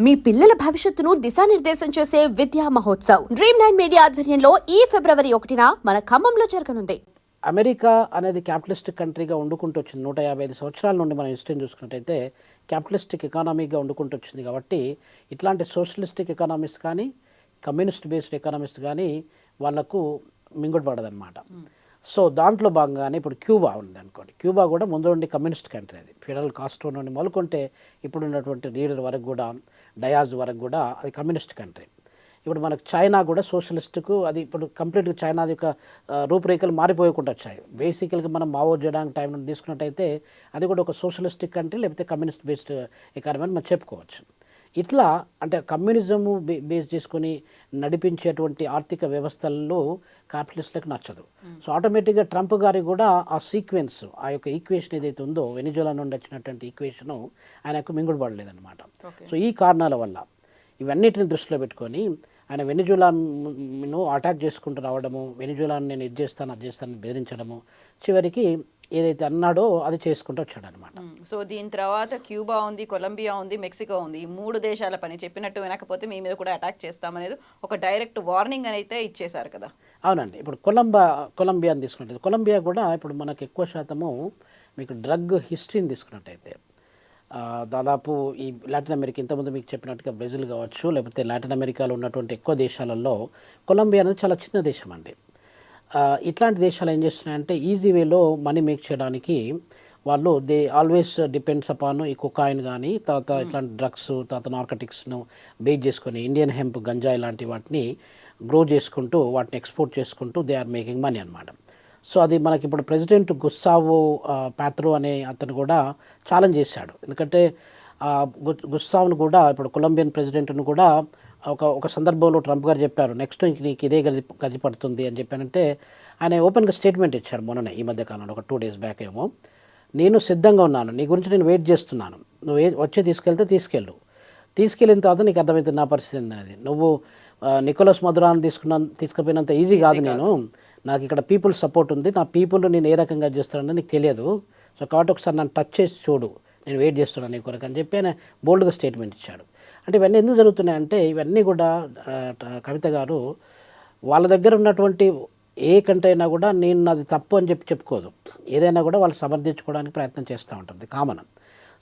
మీ పిల్లల భవిష్యత్తును దిశానిర్దేశం చేసే విద్యా మహోత్సవ్ డ్రీమ్9 మీడియా ఆధ్వర్యంలో ఈ ఫిబ్రవరి 1న మన ఖమ్మంలో జరగనుంది. అమెరికా అనేది క్యాపిటలిస్టిక్ కంట్రీగా వండుకుంటూ వచ్చింది. 155 సంవత్సరాల నుండి మనం హిస్టరీ చూసుకున్నట్టయితే క్యాపిటలిస్టిక్ ఎకానమీగా వండుకుంటూ వచ్చింది. కాబట్టి ఇట్లాంటి సోషలిస్టిక్ ఎకానమీస్ కానీ కమ్యూనిస్ట్ బేస్డ్ ఎకానమీస్ కానీ వాళ్ళకు మింగుడు పడదన్నమాట. సో దాంట్లో భాగంగానే ఇప్పుడు క్యూబా ఉంది అనుకోండి. క్యూబా కూడా ముందు నుండి కమ్యూనిస్ట్ కంట్రీ, అది ఫిడెల్ కాస్ట్రో నుండి మొదలుకుంటే ఇప్పుడు ఉన్నటువంటి లీడర్ వరకు కూడా, డయాజ్ వరకు కూడా అది కమ్యూనిస్ట్ కంట్రీ. ఇప్పుడు మనకు చైనా కూడా సోషలిస్టుకు, అది ఇప్పుడు కంప్లీట్గా చైనా యొక్క రూపురేఖలు మారిపోయకుండా వచ్చాయి. బేసికల్గా మనం మావో జెడాంగ్ టైం నుండి తీసుకున్నట్టయితే అది కూడా ఒక సోషలిస్టిక్ కంట్రీ లేకపోతే కమ్యూనిస్ట్ బేస్డ్ ఎకానమీ అని మనం చెప్పుకోవచ్చు. ఇట్లా అంటే కమ్యూనిజము బేస్ చేసుకొని నడిపించేటువంటి ఆర్థిక వ్యవస్థల్లో క్యాపిటలిస్టులకు నచ్చదు. సో ఆటోమేటిక్గా ట్రంప్ గారికి కూడా ఆ సీక్వెన్స్, ఆ యొక్క ఈక్వేషన్ ఏదైతే ఉందో, వెనిజులా నుండి వచ్చినటువంటి ఈక్వేషను ఆయనకు మింగుడు పడలేదన్నమాట. సో ఈ కారణాల వల్ల ఇవన్నిటిని దృష్టిలో పెట్టుకొని ఆయన వెనిజులాను అటాక్ చేసుకుంటూ రావడము, వెనిజులాను నేను ఇది చేస్తాను అది చేస్తాను బెదిరించడము, చివరికి ఏదైతే అన్నాడో అది చేసుకుంటూ వచ్చాడు అనమాట. సో దీని తర్వాత క్యూబా ఉంది, కొలంబియా ఉంది, మెక్సికో ఉంది. ఈ 3 దేశాల పని చెప్పినట్టు వినకపోతే మీ మీద కూడా అటాక్ చేస్తామనేది ఒక డైరెక్ట్ వార్నింగ్ అయితే ఇచ్చేశారు కదా. అవునండి. ఇప్పుడు కొలంబియాని తీసుకున్నట్టయితే, కొలంబియా కూడా ఇప్పుడు మనకు ఎక్కువ శాతము మీకు డ్రగ్ హిస్టరీని తీసుకున్నట్టయితే దాదాపు ఈ లాటిన్ అమెరికా, ఇంతకుముందు మీకు చెప్పినట్టుగా బ్రెజిల్ కావచ్చు, లేకపోతే లాటిన్ అమెరికాలో ఉన్నటువంటి ఎక్కువ దేశాలలో కొలంబియా అనేది చాలా చిన్న దేశం అండి. ఇట్లాంటి దేశాలు ఏం చేస్తున్నాయంటే ఈజీ వేలో మనీ మేక్ చేయడానికి వాళ్ళు దే ఆల్వేస్ డిపెండ్స్ అపాన్ ఈ కొకాయిన్ కానీ, తర్వాత ఇట్లాంటి డ్రగ్స్, తర్వాత నార్కటిక్స్ను బేస్ చేసుకొని ఇండియన్ హెంప్, గంజా ఇలాంటి వాటిని గ్రో చేసుకుంటూ వాటిని ఎక్స్పోర్ట్ చేసుకుంటూ దే ఆర్ మేకింగ్ మనీ అనమాట. సో అది మనకి ఇప్పుడు ప్రెసిడెంట్ గుస్తావో పాత్రో అనే అతను కూడా ఛాలెంజ్ చేశాడు. ఎందుకంటే గుస్తావ్ను కూడా ఇప్పుడు కొలంబియన్ ప్రెసిడెంట్ను కూడా ఒక సందర్భంలో ట్రంప్ గారు చెప్పారు, నెక్స్ట్ నీకు ఇదే గది పడుతుంది అని చెప్పానంటే ఆయన ఓపెన్గా స్టేట్మెంట్ ఇచ్చాడు మొన్ననే, ఈ మధ్య కాలంలో ఒక 2 days బ్యాక్ ఏమో. నేను సిద్ధంగా ఉన్నాను, నీ గురించి నేను వెయిట్ చేస్తున్నాను, నువ్వు వచ్చి తీసుకెళ్తే తీసుకెళ్ళిన తర్వాత నీకు అర్థమవుతుంది నా పరిస్థితి ఏంటనేది. నువ్వు నికోలస్ మదురాను తీసుకుపోయినంత ఈజీ కాదు, నాకు ఇక్కడ పీపుల్ సపోర్ట్ ఉంది, నా పీపుల్ నేను ఏ రకంగా చేస్తానని నీకు తెలియదు. సో కాబట్టి ఒకసారి నన్ను టచ్ చేసి చూడు, నేను వెయిట్ చేస్తున్నాను నీ కొరకు అని చెప్పి ఆయన బోల్డ్గా స్టేట్మెంట్ ఇచ్చాడు. అంటే ఇవన్నీ ఎందుకు జరుగుతున్నాయంటే ఇవన్నీ కూడా కవిత గారు వాళ్ళ దగ్గర ఉన్నటువంటి ఏ కంట్రీ అయినా కూడా నేను నాది తప్పు అని చెప్పుకోదు. ఏదైనా కూడా వాళ్ళు సమర్థించుకోవడానికి ప్రయత్నం చేస్తూ ఉంటుంది, కామన్.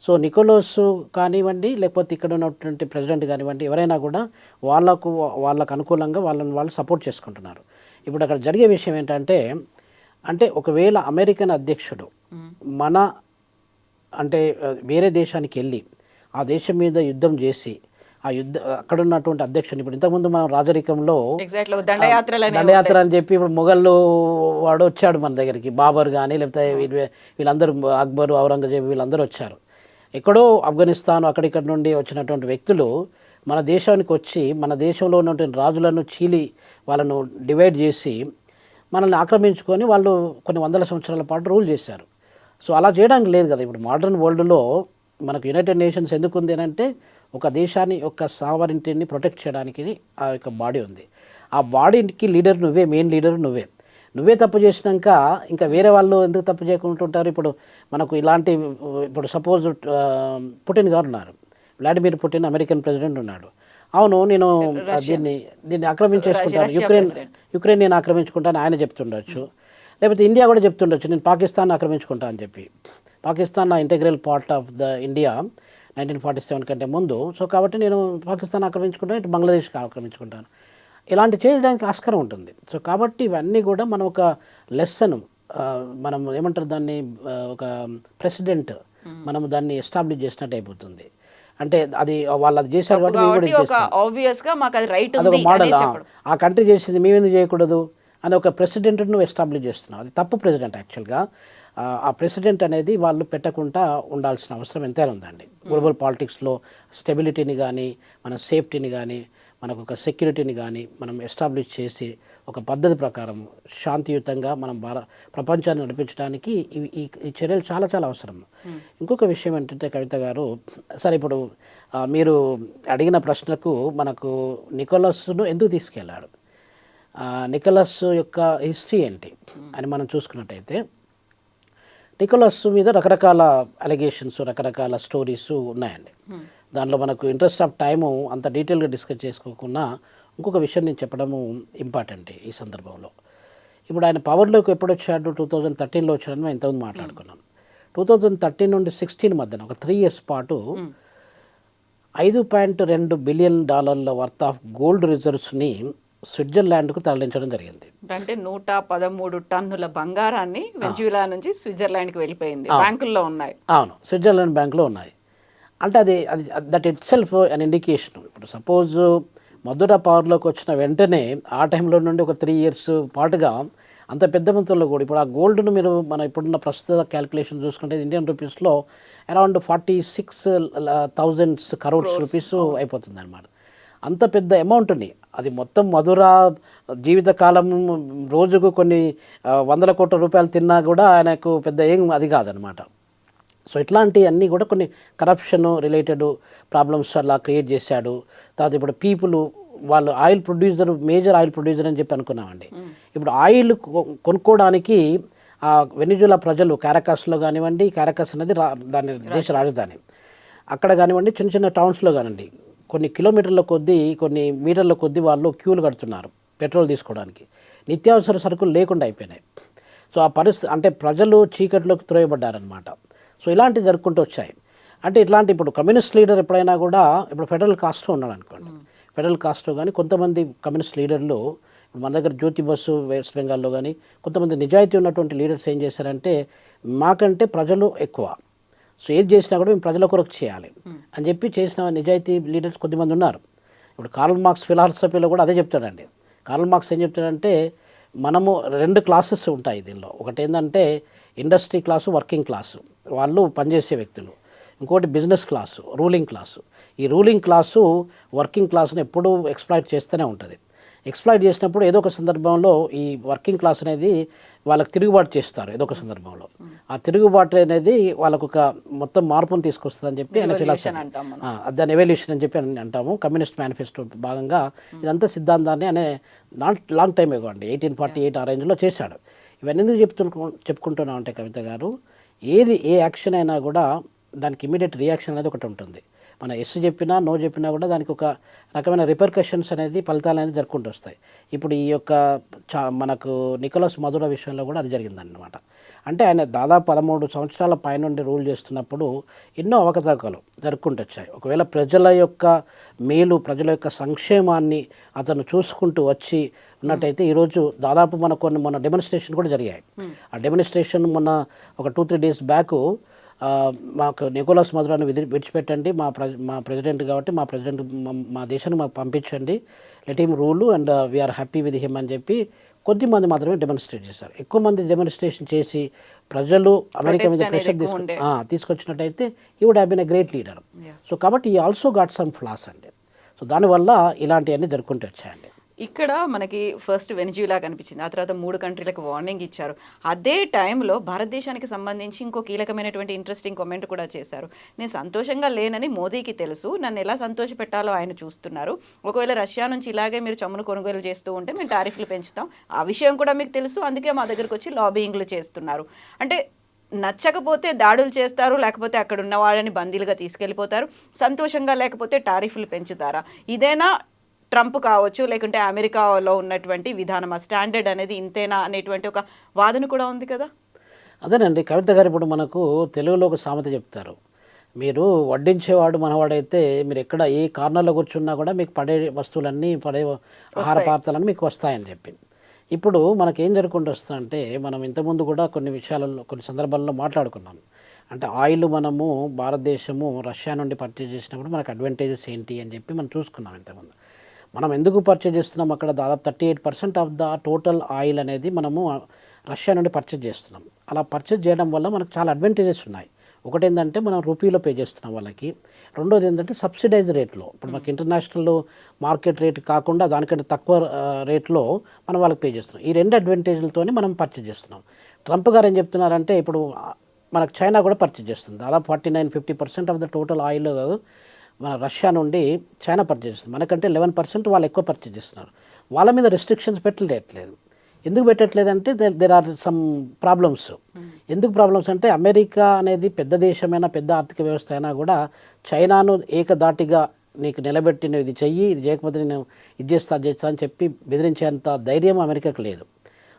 సో నికోలస్ కానివ్వండి, లేకపోతే ఇక్కడ ఉన్నటువంటి ప్రెసిడెంట్ కానివ్వండి, ఎవరైనా కూడా వాళ్ళకు అనుకూలంగా వాళ్ళు సపోర్ట్ చేసుకుంటున్నారు. ఇప్పుడు అక్కడ జరిగే విషయం ఏంటంటే ఒకవేళ అమెరికన్ అధ్యక్షుడు అంటే వేరే దేశానికి వెళ్ళి ఆ దేశం మీద యుద్ధం చేసి అక్కడ ఉన్నటువంటి అధ్యక్షుని, ఇప్పుడు ఇంతకుముందు మనం రాజరికంలో దండయాత్ర అని చెప్పి ఇప్పుడు మొఘళ్ళు వాడు వచ్చాడు మన దగ్గరికి, బాబర్ కానీ లేకపోతే వీళ్ళందరూ అక్బరు, ఔరంగజేబు వీళ్ళందరూ వచ్చారు. ఎక్కడో ఆఫ్ఘనిస్తాన్ అక్కడిక్కడ నుండి వచ్చినటువంటి వ్యక్తులు మన దేశానికి వచ్చి మన దేశంలో ఉన్నటువంటి రాజులను చీలి వాళ్ళను డివైడ్ చేసి మనల్ని ఆక్రమించుకొని వాళ్ళు కొన్ని వందల సంవత్సరాల పాటు రూల్ చేశారు. సో అలా చేయడానికి లేదు కదా. ఇప్పుడు మోడర్న్ వరల్డ్లో మనకు యునైటెడ్ నేషన్స్ ఎందుకు ఉంది అంటే ఒక దేశాన్ని యొక్క సావరింటిని ప్రొటెక్ట్ చేయడానికి ఆ యొక్క బాడీ ఉంది. ఆ బాడీకి లీడర్ నువ్వే, మెయిన్ లీడర్ నువ్వే తప్పు చేసినాక ఇంకా వేరే వాళ్ళు ఎందుకు తప్పు చేయకుంటుంటారు. ఇప్పుడు మనకు ఇలాంటి, ఇప్పుడు సపోజ్ పుటిన్ గారు ఉన్నారు, వ్లాడిమిర్ పుటిన్ అమెరికన్ ప్రెసిడెంట్ ఉన్నాడు. అవును నేను దీన్ని ఆక్రమించేసుకుంటాను, యుక్రెయిన్ నేను ఆక్రమించుకుంటాను ఆయన చెప్తుండొచ్చు, లేకపోతే ఇండియా కూడా చెప్తుండొచ్చు నేను పాకిస్తాన్ ఆక్రమించుకుంటా అని చెప్పి. పాకిస్తాన్ నా integral part of the India 1947 కంటే ముందు. సో కాబట్టి నేను పాకిస్తాన్ ఆక్రమించుకుంటాను, ఇటు బంగ్లాదేశ్కి ఆక్రమించుకుంటాను, ఇలాంటి చేయడానికి ఆస్కారం ఉంటుంది. సో కాబట్టి ఇవన్నీ కూడా మనం ఒక లెసన్, మనం ఏమంటారు దాన్ని, ఒక ప్రెసిడెంట్ మనం దాన్ని ఎస్టాబ్లిష్ చేసినట్టు అయిపోతుంది. అంటే అది వాళ్ళు అది చేశారు కాబట్టి అదొక మోడల్, ఆ కంట్రీ చేసింది మేమెందుకు చేయకూడదు అని ఒక ప్రెసిడెంట్ను ఎస్టాబ్లిష్ చేస్తున్నాం. అది తప్పు ప్రెసిడెంట్. యాక్చువల్గా ఆ ప్రెసిడెంట్ అనేది వాళ్ళు పెట్టకుండా ఉండాల్సిన అవసరం ఎంతైనా ఉందండి. గ్లోబల్ పాలిటిక్స్లో స్టెబిలిటీని కానీ, మన సేఫ్టీని కానీ, మనకు ఒక సెక్యూరిటీని కానీ మనం ఎస్టాబ్లిష్ చేసి ఒక పద్ధతి ప్రకారం శాంతియుతంగా మనం ప్రపంచాన్ని నడిపించడానికి ఈ చర్యలు చాలా చాలా అవసరం. ఇంకొక విషయం ఏంటంటే కవిత గారు, సరే ఇప్పుడు మీరు అడిగిన ప్రశ్నకు మనకు నికోలస్ను ఎందుకు తీసుకెళ్ళాడు, నికోలస్ యొక్క హిస్టరీ ఏంటి అని మనం చూసుకున్నట్టయితే, నికోలస్ మీద రకరకాల అలిగేషన్స్, రకరకాల స్టోరీస్ ఉన్నాయండి. దానిలో మనకు ఇంట్రెస్ట్ ఆఫ్ టైము అంత డీటెయిల్గా డిస్కస్ చేసుకోకుండా ఇంకొక విషయం నేను చెప్పడము ఇంపార్టెంట్ ఈ సందర్భంలో. ఇప్పుడు ఆయన పవర్లోకి ఎప్పుడు వచ్చాడు? 2013లో వచ్చాడని మేము ఇంతకుముందు మాట్లాడుకున్నాం. 2013 నుండి 16 మధ్యన ఒక 3 years పాటు $5.2 బిలియన్ వర్త్ ఆఫ్ గోల్డ్ రిజర్వ్స్ని స్విట్జర్లాండ్కు తరలించడం జరిగింది. అంటే 113 టన్నుల బంగారాన్ని వెనిజులా నుంచి స్విట్జర్లాండ్కి వెళ్ళిపోయింది. బ్యాంకుల్లో ఉన్నాయి. అవును, స్విట్జర్లాండ్ బ్యాంకులో ఉన్నాయి. అంటే అది అది that it self an indication. ఇప్పుడు సపోజ్ మధుర పవర్లోకి వచ్చిన వెంటనే ఆ టైంలో నుండి ఒక 3 years పాటుగా అంత పెద్ద మొత్తంలో కూడా ఇప్పుడు ఆ గోల్డ్ను మీరు మన ఇప్పుడున్న ప్రస్తుత క్యాలిక్యులేషన్ చూసుకుంటే ఇండియన్ రూపీస్లో అరౌండ్ 46,000 crores రూపీస్ అయిపోతుంది అనమాట. అంత పెద్ద అమౌంట్ని అది మొత్తం మధుర జీవితకాలం రోజుకు కొన్ని 100 కోట్ల రూపాయలు తిన్నా కూడా ఆయనకు పెద్ద ఏం అది కాదనమాట. సో ఇట్లాంటి అన్నీ కూడా కొన్ని కరప్షన్ రిలేటెడ్ ప్రాబ్లమ్స్ అలా క్రియేట్ చేశాడు. తర్వాత ఇప్పుడు పీపుల్ వాళ్ళు oil producer, major oil producer అని చెప్పి అనుకున్నామండి. ఇప్పుడు ఆయిల్ కొనుక్కోవడానికి ఆ వెనిజులా ప్రజలు కారకాస్లో కానివ్వండి, కారకాస్ అనేది దాని దేశ రాజధాని, అక్కడ కానివ్వండి చిన్న చిన్న టౌన్స్లో కానివ్వండి కొన్ని కిలోమీటర్ల కొద్దీ కొన్ని మీటర్ల కొద్దీ వాళ్ళు క్యూలు కడుతున్నారు పెట్రోల్ తీసుకోవడానికి. నిత్యావసర సరుకులు లేకుండా అయిపోయినాయి. సో ఆ పరిస్థితి అంటే ప్రజలు చీకట్లోకి త్రోయబడ్డారనమాట. సో ఇలాంటివి జరుపుకుంటూ వచ్చాయి. అంటే ఇట్లాంటి ఇప్పుడు కమ్యూనిస్ట్ లీడర్ ఎప్పుడైనా కూడా ఇప్పుడు ఫెడరల్ కాస్ట్రో ఉన్నాడు అనుకోండి, ఫెడరల్ కాస్ట్రో కానీ కొంతమంది కమ్యూనిస్ట్ లీడర్లు మన దగ్గర జ్యోతి బసు వెస్ట్ బెంగాల్లో కానీ కొంతమంది నిజాయితీ ఉన్నటువంటి లీడర్స్ ఏం చేశారంటే మాకంటే ప్రజలు ఎక్కువ, సో ఏది చేసినా కూడా మేము ప్రజల కొరకు చేయాలి అని చెప్పి చేసిన నిజాయితీ లీడర్స్ కొద్దిమంది ఉన్నారు. ఇప్పుడు కార్ల్ మార్క్స్ ఫిలాసఫీలో కూడా అదే చెప్తాడండి. కార్ల్ మార్క్స్ ఏం చెప్తాడంటే మనము 2 క్లాసెస్ ఉంటాయి దీనిలో. ఒకటి ఏంటంటే ఇండస్ట్రీ క్లాసు, వర్కింగ్ క్లాసు, వాళ్ళు పనిచేసే వ్యక్తులు. ఇంకోటి బిజినెస్ క్లాసు, రూలింగ్ క్లాసు. ఈ రూలింగ్ క్లాసు వర్కింగ్ క్లాసును ఎప్పుడూ ఎక్స్ప్లాయిట్ చేస్తూనే ఉంటుంది. ఎక్స్ప్లాయిట్ చేసినప్పుడు ఏదో ఒక సందర్భంలో ఈ వర్కింగ్ క్లాస్ అనేది వాళ్ళకి తిరుగుబాటు చేస్తారు. ఏదో ఒక సందర్భంలో ఆ తిరుగుబాటు అనేది వాళ్ళకు ఒక మొత్తం మార్పును తీసుకొస్తుందని చెప్పి ఆయన ఫిలాసఫీ, దాన్ని ఎవల్యూషన్ అని చెప్పి అంటాము. కమ్యూనిస్ట్ మేనిఫెస్టో భాగంగా ఇదంతా సిద్ధాంతాన్ని అనే లాంగ్ టైం ఇవ్వండి 1848 ఆ రేంజ్లో చేశాడు. ఇవన్నీ ఎందుకు చెప్పుకుంటున్నాం అంటే కవిత గారు, ఏ యాక్షన్ అయినా కూడా దానికి ఇమీడియట్ రియాక్షన్ అనేది ఒకటి ఉంటుంది. మన ఎస్ చెప్పినా నో చెప్పినా కూడా దానికి ఒక రకమైన రిపర్కషన్స్ అనేది ఫలితాలు అనేది జరుపుకుంటూ వస్తాయి. ఇప్పుడు ఈ యొక్క మనకు నికోలస్ మధుర విషయంలో కూడా అది జరిగిందన్నమాట. అంటే ఆయన దాదాపు 13 సంవత్సరాల పైనుండి రూల్ చేస్తున్నప్పుడు ఎన్నో అవకతవకలు జరుపుకుంటూ వచ్చాయి. ఒకవేళ ప్రజల యొక్క మేలు, ప్రజల యొక్క సంక్షేమాన్ని అతను చూసుకుంటూ వచ్చి ఉన్నట్టయితే ఈరోజు దాదాపు మొన్న డెమోన్స్ట్రేషన్ కూడా జరిగాయి. ఆ డెమోన్స్ట్రేషన్ మొన్న ఒక 2-3 days బ్యాక్ మాకు నికోలస్ మధురాన్ని విడిచిపెట్టండి, మా ప్రెసిడెంట్ కాబట్టి మా దేశాన్ని మాకు పంపించండి, let him rule and we are happy with him అని చెప్పి కొద్దిమంది మాత్రమే డెమోన్స్ట్రేట్ చేశారు. ఎక్కువ మంది డెమోన్స్ట్రేషన్ చేసి ప్రజలు అమెరికా మీద ప్రెషర్ తీసుకొచ్చినట్టయితే he would have been a great leader. So కాబట్టి he also got some flaws అండి. సో దానివల్ల ఇలాంటివన్నీ జరుపుకుంటూ వచ్చాయండి. ఇక్కడ మనకి ఫస్ట్ వెనిజులా కనిపించింది, ఆ తర్వాత 3 కంట్రీలకు వార్నింగ్ ఇచ్చారు. అదే టైంలో భారతదేశానికి సంబంధించి ఇంకో కీలకమైనటువంటి ఇంట్రెస్టింగ్ కామెంట్ కూడా చేశారు. నేను సంతోషంగా లేనని మోదీకి తెలుసు, నన్ను ఎలా సంతోషపెట్టాలో ఆయన చూస్తున్నారు. ఒకవేళ రష్యా నుంచి ఇలాగే మీరు చమురు కొనుగోలు చేస్తూ ఉంటే మేము టారిఫ్లు పెంచుతాం, ఆ విషయం కూడా మీకు తెలుసు, అందుకే మా దగ్గరకు వచ్చి లాబింగ్లు చేస్తున్నారు. అంటే నచ్చకపోతే దాడులు చేస్తారు, లేకపోతే అక్కడ ఉన్న వాళ్ళని బందీలుగా తీసుకెళ్ళిపోతారు, సంతోషంగా లేకపోతే టారిఫ్లు పెంచుతారా? ఇదేనా ట్రంప్ కావచ్చు, లేకుంటే అమెరికాలో ఉన్నటువంటి విధానం, ఆ స్టాండర్డ్ అనేది ఇంతేనా అనేటువంటి ఒక వాదన కూడా ఉంది కదా. అదేనండి కవిత గారు, ఇప్పుడు మనకు తెలుగులో ఒక సామెత చెప్తారు, మీరు వడ్డించేవాడు మనవాడైతే మీరు ఎక్కడ ఏ కార్నర్లో కూర్చున్నా కూడా మీకు పడే వస్తువులన్నీ పడే ఆహార పదార్థాలన్నీ మీకు వస్తాయని చెప్పి. ఇప్పుడు మనకేం జరుగుకుంటూ వస్తుందంటే మనం ఇంతకుముందు కూడా కొన్ని విషయాలలో కొన్ని సందర్భాల్లో మాట్లాడుకున్నాం. అంటే ఆయిల్ మనము భారతదేశము రష్యా నుండి పర్చేజ్ చేసినప్పుడు మనకు అడ్వాంటేజెస్ ఏంటి అని చెప్పి మనం చూసుకున్నాం ఇంతకుముందు. మనం ఎందుకు పర్చేజ్ చేస్తున్నాం, అక్కడ దాదాపు 38% ఆఫ్ ద టోటల్ ఆయిల్ అనేది మనము రష్యా నుండి పర్చేజ్ చేస్తున్నాం. అలా పర్చేజ్ చేయడం వల్ల మనకు చాలా అడ్వాంటేజెస్ ఉన్నాయి. ఒకటి ఏంటంటే మనం రూపీలో పే చేస్తున్నాం వాళ్ళకి, రెండోది ఏంటంటే సబ్సిడైజ్ రేట్లో, ఇప్పుడు మనకి ఇంటర్నేషనల్ మార్కెట్ రేట్ కాకుండా దానికంటే తక్కువ రేట్లో మనం వాళ్ళకి పే చేస్తున్నాం. ఈ 2 అడ్వాంటేజ్లతోనే మనం పర్చేజ్ చేస్తున్నాం. ట్రంప్ గారు ఏం చెప్తున్నారంటే ఇప్పుడు మనకు చైనా కూడా పర్చేజ్ చేస్తుంది, దాదాపు 49-50% ఆఫ్ ద టోటల్ ఆయిల్ మన రష్యా నుండి చైనా పర్చేజ్ చేస్తుంది. మనకంటే 11% వాళ్ళు ఎక్కువ పర్చేజ్ చేస్తున్నారు. వాళ్ళ మీద రెస్ట్రిక్షన్స్ పెట్టలేదు. ఎందుకు పెట్టట్లేదంటే దెర్ ఆర్ సమ్ ప్రాబ్లమ్స్. ఎందుకు ప్రాబ్లమ్స్ అంటే అమెరికా అనేది పెద్ద దేశమైనా పెద్ద ఆర్థిక వ్యవస్థ అయినా కూడా చైనాను ఏకధాటిగా నీకు నిలబెట్టి నువ్వు ఇది చెయ్యి, ఇది చేయకపోతే నేను ఇది చేస్తా అని చెప్పి బెదిరించేంత ధైర్యం అమెరికాకు లేదు.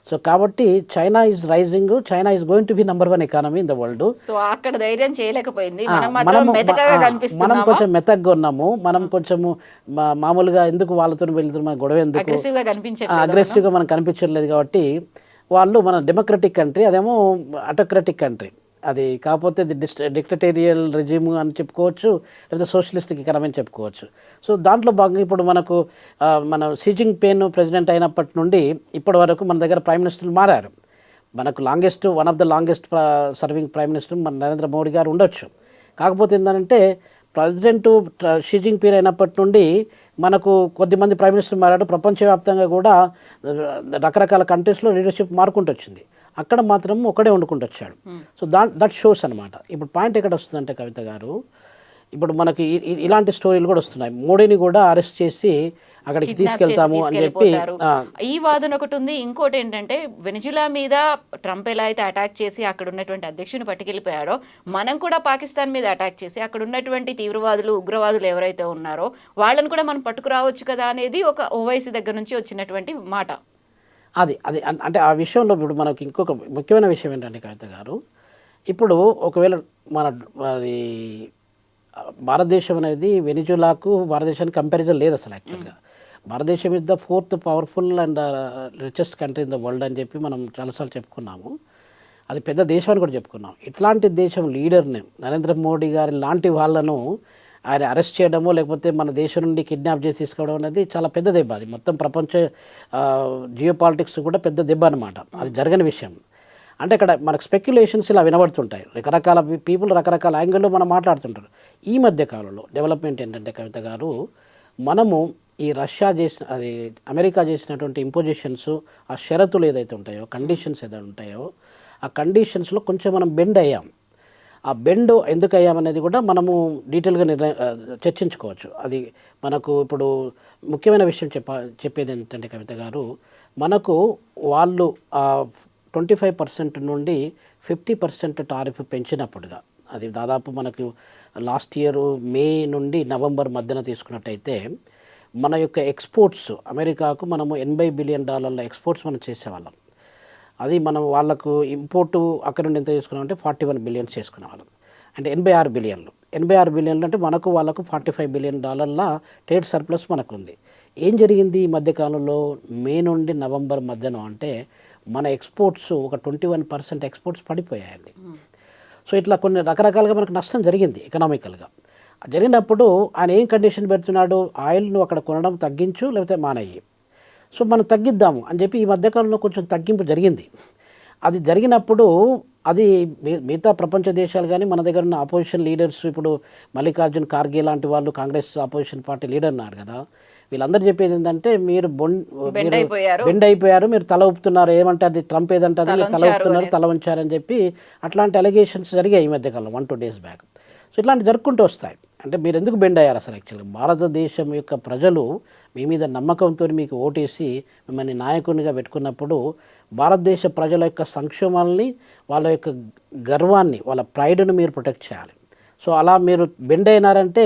సో కాబట్టి China is rising, China is going to be number 1 economy in the world. So అక్కడ ధైర్యం చేయలేకపోయింది, మనం కొంచెం మెతగ్గా ఉన్నాము, మనం కొంచెము మామూలుగా ఎందుకు వాళ్ళతో వెళ్తున్న మన గొడవ ఎందుకు అగ్రెసివ్గా మనం కనిపించట్లేదు. కాబట్టి వాళ్ళు మన డెమోక్రటిక్ కంట్రీ, అదేమో అటోక్రటిక్ కంట్రీ. అది కాకపోతే డిక్టటేరియల్ రెజిమ్ అని చెప్పుకోవచ్చు, లేకపోతే సోషలిస్టిక్ ఎకానమీ అని చెప్పుకోవచ్చు. సో దాంట్లో భాగంగా ఇప్పుడు మనకు మన షీ జిన్పింగ్ ప్రెసిడెంట్ అయినప్పటి నుండి ఇప్పటి వరకు మన దగ్గర ప్రైమ్ మినిస్టర్లు మారారు. మనకు one of the longest serving prime minister మన నరేంద్ర మోడీ గారు ఉండొచ్చు. కాకపోతే ఏంటంటే ప్రెసిడెంట్ షీ జిన్పింగ్ అయినప్పటి నుండి మనకు కొద్దిమంది ప్రైమ్ మినిస్టర్ మారాడు. ప్రపంచవ్యాప్తంగా కూడా రకరకాల కంట్రీస్లో లీడర్షిప్ మారుకుంటూ వచ్చింది. అక్కడ మాత్రం ఒకడే వండుకుంటూ వచ్చాడు. సో దట్ షోస్ అనమాట. ఇప్పుడు పాయింట్ ఎక్కడ వస్తుందంటే కవిత గారు, ఇప్పుడు మనకి ఇలాంటి స్టోరీలు కూడా వస్తున్నాయి. మోడీని కూడా అరెస్ట్ చేసి అక్కడికి తీసుకెళ్తాము అని చెప్పి ఈ వాదన ఒకటి ఉంది. ఇంకోటి ఏంటంటే వెనిజులా మీద ట్రంప్ ఎలా అయితే అటాక్ చేసి అక్కడ ఉన్నటువంటి అధ్యక్షుని పట్టుకెళ్ళిపోయాడో, మనం కూడా పాకిస్తాన్ మీద అటాక్ చేసి అక్కడ ఉన్నటువంటి తీవ్రవాదులు, ఉగ్రవాదులు ఎవరైతే ఉన్నారో వాళ్ళని కూడా మనం పట్టుకురావచ్చు కదా అనేది ఒక ఓవైసీ దగ్గర నుంచి వచ్చినటువంటి మాట. అది అంటే ఆ విషయంలో ఇప్పుడు మనకి ఇంకొక ముఖ్యమైన విషయం ఏంటంటే కవిత గారు, ఇప్పుడు ఒకవేళ అది భారతదేశం అనేది వెనిజులాకు భారతదేశానికి కంపారిజన్ లేదు అసలు. యాక్చువల్గా భారతదేశం is the 4th powerful and richest country in the world అని చెప్పి మనం చాలాసార్లు చెప్పుకున్నాము. అది పెద్ద దేశం అని కూడా చెప్పుకున్నాం. ఇట్లాంటి దేశం లీడర్ని నరేంద్ర మోడీ గారి లాంటి వాళ్ళను ఆయన అరెస్ట్ చేయడమో లేకపోతే మన దేశం నుండి కిడ్నాప్ చేసి తీసుకోవడం అనేది చాలా పెద్ద దెబ్బ. అది మొత్తం ప్రపంచ జియో పాలిటిక్స్ కూడా పెద్ద దెబ్బ అనమాట. అది జరగని విషయం. అంటే ఇక్కడ మనకు స్పెక్యులేషన్స్ ఇలా వినబడుతుంటాయి, రకరకాల పీపుల్ రకరకాల యాంగిల్లో మనం మాట్లాడుతుంటారు. ఈ మధ్య కాలంలో డెవలప్మెంట్ ఏంటంటే కవిత గారు, మనము ఈ అమెరికా చేసినటువంటి ఇంపోజిషన్స్, ఆ షరతులు ఏదైతే ఉంటాయో, కండిషన్స్ ఏదైతే ఉంటాయో, ఆ కండిషన్స్లో కొంచెం మనం బెండ్ అయ్యాం. ఆ బెండ్ ఎందుకు అయ్యామనేది కూడా మనము డీటెయిల్గా చర్చించుకోవచ్చు. అది మనకు ఇప్పుడు ముఖ్యమైన విషయం చెప్పేది ఏంటంటే కవిత గారు, మనకు వాళ్ళు 25% నుండి 50% టారిఫ్ పెంచినప్పుడుగా, అది దాదాపు మనకు లాస్ట్ ఇయర్ మే నుండి నవంబర్ మధ్యన తీసుకున్నట్టయితే మన యొక్క ఎక్స్పోర్ట్స్ అమెరికాకు మనము $80 బిలియన్ ఎక్స్పోర్ట్స్ మనం చేసేవాళ్ళం. అది మనం వాళ్ళకు ఇంపోర్టు అక్కడ నుండి ఎంత చేసుకున్నామంటే 41 బిలియన్స్ చేసుకునేవాళ్ళం. అంటే 86 బిలియన్లు అంటే మనకు వాళ్ళకు $45 బిలియన్ ట్రేడ్ సర్ప్లస్ మనకు ఉంది. ఏం జరిగింది ఈ మధ్యకాలంలో మే నుండి నవంబర్ మధ్యన అంటే మన ఎక్స్పోర్ట్స్ ఒక 21% ఎక్స్పోర్ట్స్ పడిపోయాయండి. సో ఇట్లా కొన్ని రకరకాలుగా మనకు నష్టం జరిగింది ఎకనామికల్గా. జరిగినప్పుడు ఆయన ఏం కండిషన్ పెడుతున్నాడు, ఆయిల్ను అక్కడ కొనడం తగ్గించు లేకపోతే మానేయి. సో మనం తగ్గిద్దాము అని చెప్పి ఈ మధ్యకాలంలో కొంచెం తగ్గింపు జరిగింది. అది జరిగినప్పుడు అది మిగతా ప్రపంచ దేశాలు కానీ మన దగ్గర ఉన్న అపోజిషన్ లీడర్స్, ఇప్పుడు మల్లికార్జున్ ఖార్గే లాంటి వాళ్ళు కాంగ్రెస్ అపోజిషన్ పార్టీ లీడర్ ఉన్నారు కదా, వీళ్ళందరూ చెప్పేది ఏంటంటే మీరు బెండ్ అయిపోయారు, మీరు తల ఊపుతున్నారు, ఏమంటే అది ట్రంప్ ఏదంటే అది తల ఊపుతున్నారు, తల ఉంచారని చెప్పి అట్లాంటి అలిగేషన్స్ జరిగాయి ఈ మధ్యకాలం 1-2 days బ్యాక్. సో ఇట్లాంటి జరుపుకుంటూ వస్తాయి. అంటే మీరు ఎందుకు బెండ్ అయ్యారు అసలు? యాక్చువల్గా భారతదేశం యొక్క ప్రజలు మీ మీద నమ్మకంతో మీకు ఓటేసి మిమ్మల్ని నాయకునిగా పెట్టుకున్నప్పుడు భారతదేశ ప్రజల యొక్క సంక్షేమాలని, వాళ్ళ యొక్క గర్వాన్ని, వాళ్ళ ప్రైడ్ను మీరు ప్రొటెక్ట్ చేయాలి. సో అలా మీరు బెండ్ అయినారంటే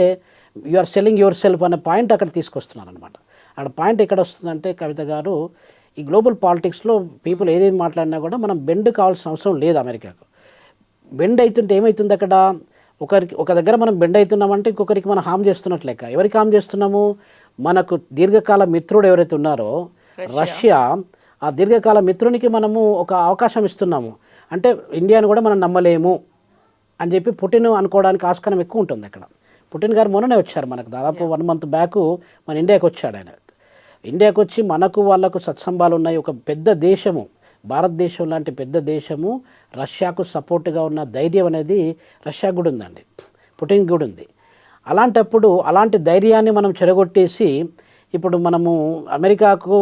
you are selling yourself అనే పాయింట్ అక్కడ తీసుకొస్తున్నారు అనమాట. అక్కడ పాయింట్ ఎక్కడ వస్తుందంటే కవిత గారు, ఈ గ్లోబల్ పాలిటిక్స్లో పీపుల్ ఏదేది మాట్లాడినా కూడా మనం బెండ్ కావాల్సిన అవసరం లేదు. అమెరికాకు బెండ్ అవుతుంటే ఏమవుతుంది, అక్కడ ఒక దగ్గర మనం బెండ్ అవుతున్నామంటే ఇంకొకరికి మనం హామ్ చేస్తున్నట్లు లెక్క. ఎవరికి హామ్ చేస్తున్నాము? మనకు దీర్ఘకాల మిత్రుడు ఎవరైతే ఉన్నారో రష్యా, ఆ దీర్ఘకాల మిత్రునికి మనము ఒక అవకాశం ఇస్తున్నాము. అంటే ఇండియాను కూడా మనం నమ్మలేము అని చెప్పి పుటిన్ అనుకోవడానికి ఆస్కారం ఎక్కువ ఉంటుంది అక్కడ. పుటిన్ గారు మొన్ననే వచ్చారు, మనకు దాదాపు 1 month బ్యాక్ మన ఇండియాకి వచ్చాడు. ఆయన ఇండియాకి వచ్చి మనకు వాళ్ళకు సత్సంబాలు ఉన్నాయి. ఒక పెద్ద దేశము, భారతదేశం లాంటి పెద్ద దేశము రష్యాకు సపోర్ట్గా ఉన్న ధైర్యం అనేది రష్యాకు కూడా ఉందండి, పుటిన్ కూడా ఉంది. అలాంటప్పుడు అలాంటి ధైర్యాన్ని మనం చెరగొట్టేసి ఇప్పుడు మనము అమెరికాకు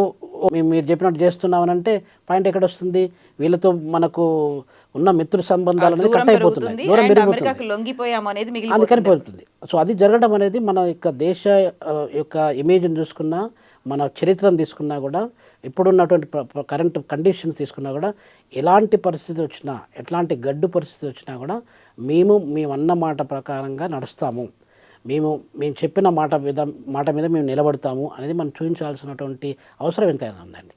మీరు చెప్పినట్టు చేస్తున్నామనంటే పాయింట్ ఎక్కడ వస్తుంది? వీళ్ళతో మనకు ఉన్న మిత్ర సంబంధాలు అనేది కట్ అయిపోతున్నాయి, దూరం పెరిగిపోతుంది, అది కనిపోతుంది. సో అది జరగడం అనేది మన యొక్క దేశ యొక్క ఇమేజ్ని చూసుకున్నా, మన చరిత్రను తీసుకున్నా కూడా ఇప్పుడున్నటువంటి కరెంట్ కండిషన్స్ తీసుకున్నా కూడా ఎలాంటి పరిస్థితి వచ్చినా ఎట్లాంటి గడ్డు పరిస్థితి వచ్చినా కూడా మేము అన్న మాట ప్రకారంగా నడుస్తాము, మేము చెప్పిన మాట మీద మేము నిలబడతాము అనేది మనం చూపించాల్సినటువంటి అవసరం ఎంతైనా ఉందండి.